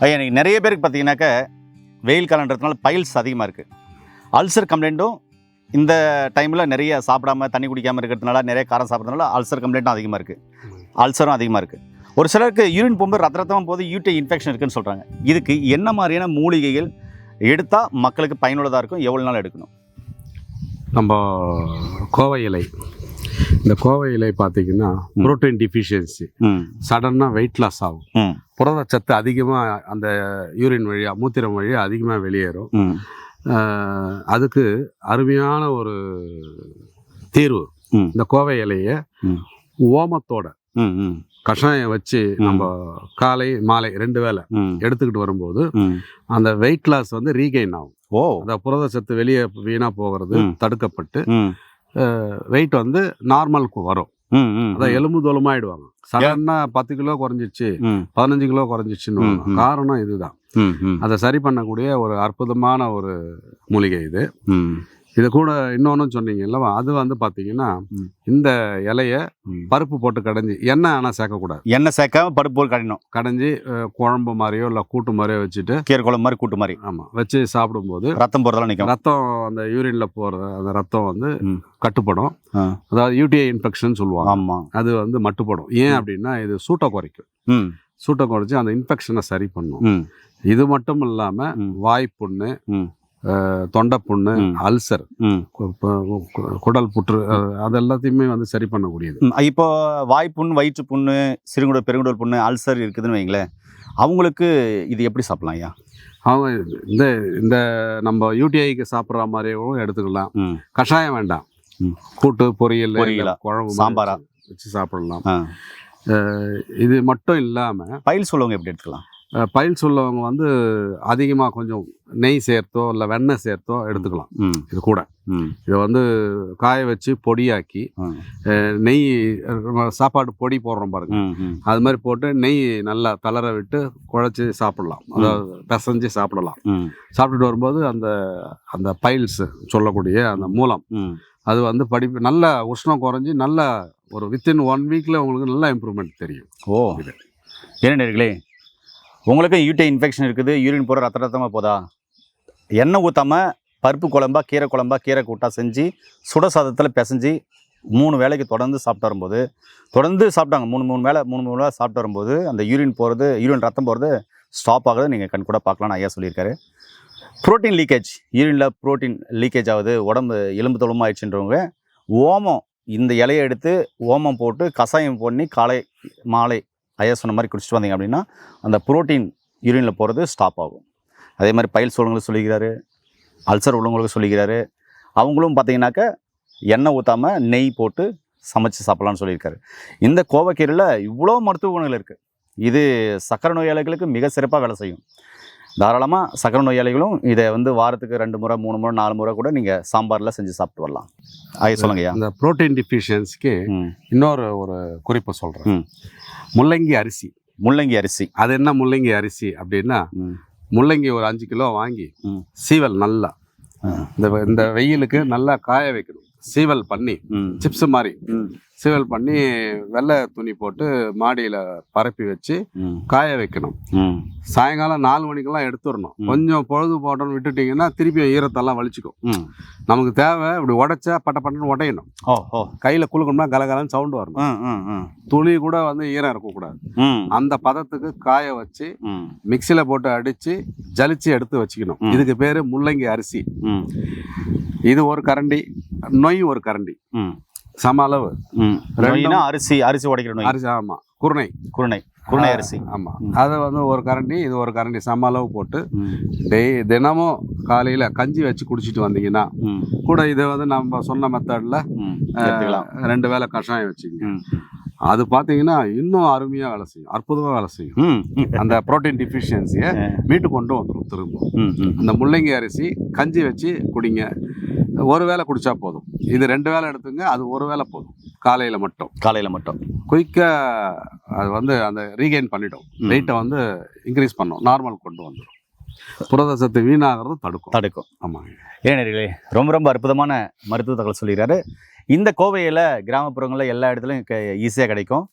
ஐயா எனக்கு நிறைய பேருக்கு பார்த்தீங்கன்னாக்க வெயில் காலன்றதுனால பைல்ஸ் அதிகமாக இருக்குது. அல்சர் கம்ப்ளைண்ட்டும் இந்த டைமில் நிறைய சாப்பிடாம தண்ணி குடிக்காமல் இருக்கிறதுனால, நிறைய காரம் சாப்பிட்றதுனால அல்சர் கம்ப்ளைண்ட்டும் அதிகமாக இருக்குது, அல்சரும் அதிகமாக இருக்குது. ஒரு சிலருக்கு யூரின் போகும்போது ரத்தமாக போது யூடி இன்ஃபெக்ஷன் இருக்குதுன்னு சொல்கிறாங்க. இதுக்கு என்ன மாதிரியான மூலிகைகள் எடுத்தால் மக்களுக்கு பயனுள்ளதாக இருக்கும், எவ்வளோ நாள் எடுக்கணும்? நம்ம கோவை இலை, இந்த கோவை இலை பார்த்தீங்கன்னா புரோட்டீன் டிஃபிஷியன்சி, சடனாக வெயிட் லாஸ் ஆகும், புரதச்சத்து அதிகமாக அந்த யூரின் வழியாக மூத்திரம் வழியாக அதிகமாக வெளியேறும். அதுக்கு அருமையான ஒரு தீர்வு இந்த கோவை இலையை ஓமத்தோட கஷாயம் வச்சு நம்ம காலை மாலை 2 வேளை எடுத்துக்கிட்டு வரும்போது அந்த வெயிட் லாஸ் வந்து ரீகெயின் ஆகும். அந்த புரதச்சத்து வெளியே வீணாக போகிறது தடுக்கப்பட்டு வெயிட் வந்து நார்மலுக்கு வரும். அதான் எலும்பு தோலுமாயிடுவாங்க. சடனா 10 கிலோ குறைஞ்சிச்சு, 15 கிலோ குறைஞ்சிச்சுன்னு காரணம் இதுதான். அதை சரி பண்ணக்கூடிய ஒரு அற்புதமான ஒரு மூலிகை இது. இது கூட இன்னொன்னு சொன்னீங்கல்ல, அது வந்து பார்த்தீங்கன்னா இந்த இலைய பருப்பு போட்டு கடைஞ்சி, எண்ணெய் ஆனால் சேர்க்கக்கூடாது, எண்ணெய் சேர்க்காம பருப்பு போட்டு கடையணும். கடைஞ்சி குழம்பு மாதிரியோ இல்லை கூட்டு மாதிரியோ வச்சுட்டு, கீரை குழம்பு மாதிரி கூட்டு மாதிரி வச்சு சாப்பிடும்போது ரத்தம் போகிறதெல்லாம் நிற்கும். ரத்தம் அந்த யூரின்ல போகிறது, அந்த ரத்தம் வந்து கட்டுப்படும். அதாவது யூடிஐ இன்ஃபெக்ஷன் சொல்லுவாங்க. ஆமாம், அது வந்து மட்டுப்படும். ஏன் அப்படின்னா இது சூட்டை குறைக்கும். சூட்டை குறைச்சி அந்த இன்ஃபெக்ஷனை சரி பண்ணும். இது மட்டும் இல்லாமல் வாய்ப்புண்ணு, தொண்டை புண்ணு, அல்சர், குடல் புற்று, அது எல்லாத்தையுமே வந்து சரி பண்ணக்கூடியது. இப்போ வாய்ப்புண், வயிற்று புண்ணு, சிறுகுடல் பெருங்குடல் புண்ணு, அல்சர் இருக்குதுன்னு வைங்களேன், அவங்களுக்கு இது எப்படி சாப்பிடலாம் ஐயா? அவங்க இந்த இந்த நம்ம யூடிஐக்கு சாப்பிட்ற மாதிரியும் எடுத்துக்கலாம். கஷாயம் வேண்டாம், கூட்டு பொரியல் குழம்பு சாம்பாரா வச்சு சாப்பிடலாம். இது மட்டும் இல்லாமல் பைல்ஸ் உள்ளவங்க எப்படி எடுத்துக்கலாம்? பைல்ஸ் உள்ளவங்க வந்து அதிகமாக கொஞ்சம் நெய் சேர்த்தோ இல்லை வெண்ணெய் சேர்த்தோ எடுத்துக்கலாம். இது கூட இதை வந்து காய வச்சு பொடியாக்கி, நெய் சாப்பாடு பொடி போடுறோம் பாருங்க, அது மாதிரி போட்டு நெய் நல்லா தளர விட்டு குழச்சி சாப்பிடலாம். அதாவது பிசைஞ்சு சாப்பிடலாம். சாப்பிட்டுட்டு வரும்போது அந்த அந்த பைல்ஸ் சொல்லக்கூடிய அந்த மூலம் அது வந்து நல்ல உஷ்ணம் குறைஞ்சி நல்ல ஒரு வித்தின் 1 வீக்கில் உங்களுக்கு நல்ல இம்ப்ரூவ்மெண்ட் தெரியும். இது என்ன நேர்களே, உங்களுக்கு யூடிஐ இன்ஃபெக்ஷன் இருக்குது, யூரின் போகிற ரத்தமாக போதா, எண்ணெய் ஊற்றாமல் பருப்பு குழம்பா கீரை குழம்பா கீரை கூட்டா செஞ்சு சுட சாதத்தில் பிசைஞ்சு 3 வேளைக்கு தொடர்ந்து சாப்பிட்டு வரும்போது, தொடர்ந்து சாப்பிட்டாங்க 3 வேளை சாப்பிட்டு வரும்போது அந்த யூரின் போகிறது, யூரின் ரத்தம் போகிறது ஸ்டாப் ஆகுது. நீங்கள் கண் கூட பார்க்கலான்னு ஐயா சொல்லியிருக்காரு. ப்ரோட்டீன் லீக்கேஜ், யூரினில் ப்ரோட்டீன் லீக்கேஜ் ஆகுது, உடம்பு எலும்பு தொழுமா ஆயிடுச்சுன்றவங்க ஓமம், இந்த இலையை எடுத்து ஓமம் போட்டு கஷாயம் பண்ணி காலை மாலை ஐயா சொன்ன மாதிரி குடிச்சிட்டு வந்தீங்க அப்படின்னா அந்த புரோட்டீன் யூரினில் போகிறது ஸ்டாப் ஆகும். அதே மாதிரி பைல்ஸ் உள்ளவங்களுக்கு சொல்லிக்கிறாரு, அல்சர் உள்ளவங்களுக்கு சொல்லிக்கிறாரு. அவங்களும் பார்த்தீங்கன்னாக்க எண்ணெய் ஊற்றாமல் நெய் போட்டு சமைச்சு சாப்பிட்லான்னு சொல்லியிருக்காரு. இந்த கோவக்கீரையில் இவ்வளோ மருத்துவ குணங்கள் இருக்குது. இது சக்கரை நோயாளிகளுக்கு மிக சிறப்பாக வேலை செய்யும். தாராளமாக சக்கரை நோயாளிகளும் இதை வந்து வாரத்துக்கு 2 முறை 3 முறை 4 முறை கூட நீங்கள் சாம்பாரில் செஞ்சு சாப்பிட்டு வரலாம். ஐயா சொல்லுங்க ஐயா. இந்த ப்ரோட்டீன் டிஃபிஷியன்சிக்கு இன்னொரு ஒரு குறிப்பை சொல்கிறேன். முள்ளங்கி அரிசி. முள்ளங்கி அரிசி, அது என்ன முள்ளங்கி அரிசி அப்படின்னா, முள்ளங்கி ஒரு 5 கிலோ வாங்கி சீவல் நல்லா இந்த வெயிலுக்கு நல்லா காய வைக்கணும். சீவல் பண்ணி சிப்ஸ் மாதிரி சீவல் பண்ணி வெள்ளை துணி போட்டு மாடியில் பரப்பி வச்சு காய வைக்கணும். சாயங்காலம் 4 மணிக்கெல்லாம் எடுத்துடணும். கொஞ்சம் பொழுது போட்டோன்னு விட்டுட்டிங்கன்னா திருப்பியும் ஈரத்தெல்லாம் வலிச்சுக்கும். நமக்கு தேவை இப்படி உடைச்சா பட்டன்னு உடையணும். கையில் குலுக்கணும்னா கலகலன்னு சவுண்டு வரணும். துளி கூட வந்து ஈரம் இருக்கக்கூடாது. அந்த பதத்துக்கு காய வச்சு மிக்சியில் போட்டு அடித்து ஜலிச்சு எடுத்து வச்சுக்கணும். இதுக்கு பேர் முள்ளங்கி அரிசி. இது ஒரு கரண்டி, நொய் ஒரு கரண்டி, சம அளவு. அரிசி அரிசி உடைக்கிற அரிசி, ஆமாம், குருணை அரிசி, ஆமாம், அதை வந்து ஒரு கரண்டி, இது ஒரு கரண்டி, சம அளவு போட்டு தினமும் காலையில் கஞ்சி வச்சு குடிச்சிட்டு வந்தீங்கன்னா கூட இதை வந்து நம்ம சொன்ன மெத்தடில் 2 வேளை கஷாயம் வச்சுங்க. அது பார்த்தீங்கன்னா இன்னும் அருமையாக வேலை செய்யும், அற்புதமாக வேலை செய்யும். அந்த ப்ரோட்டீன் டிஃபிஷியன்சியை மீட்டு கொண்டு வந்துடும் திரும்ப. அந்த முள்ளங்கி அரிசி கஞ்சி வச்சு குடிங்க. 1 வேளை குடித்தா போதும். இது 2 வேளை எடுத்துங்க, அது 1 வேளை போதும். காலையில் மட்டும் குயிக்காக அது வந்து அந்த ரீகெயின் பண்ணிடும். வெயிட்டை வந்து இன்க்ரீஸ் பண்ணும், நார்மல் கொண்டு வந்துடும். புரதச்சத்து வீணாகிறது தடுக்கும். ஆமாங்க. ஏனே ரொம்ப ரொம்ப அற்புதமான மருத்துவ தகவல் சொல்லிடுறாரு. இந்த கோவையில் கிராமப்புறங்களில் எல்லா இடத்துலையும் ஈஸியாக கிடைக்கும்.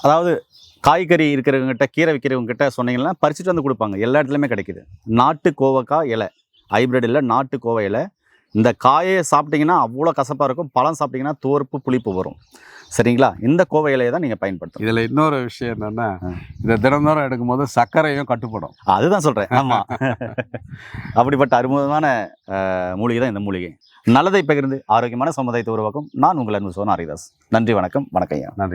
அதாவது காய்கறி இருக்கிறவங்ககிட்ட கீரை விற்கிறவங்ககிட்ட சொன்னீங்கன்னா பறிச்சுட்டு வந்து கொடுப்பாங்க. எல்லா இடத்துலையுமே கிடைக்குது. நாட்டு கோவக்காய் இலை, ஹைப்ரிட் இல்லை, நாட்டு கோவை இலை. இந்த காயை சாப்பிட்டீங்கன்னா அவ்வளோ கசப்பாக இருக்கும். பழம் சாப்பிட்டீங்கன்னா தோற்பு புளிப்பு வரும். சரிங்களா? இந்த கோவை இலையை தான் நீங்கள் பயன்படுத்தணும். இதில் இன்னொரு விஷயம் என்னென்னா, இதை தினந்தோறும் எடுக்கும்போது சர்க்கரையும் கட்டுப்படும். அதுதான் சொல்கிறேன். ஆமாம். அப்படிப்பட்ட அற்புதமான மூலிகை தான் இந்த மூலிகை. நல்லதை பகிர்ந்து ஆரோக்கியமான சமுதாயத்தை உருவாக்கும். நான் உங்கள் அன்பு சோனா ஹரிதாஸ். நன்றி, வணக்கம். வணக்கம் ஐயா. நன்றி.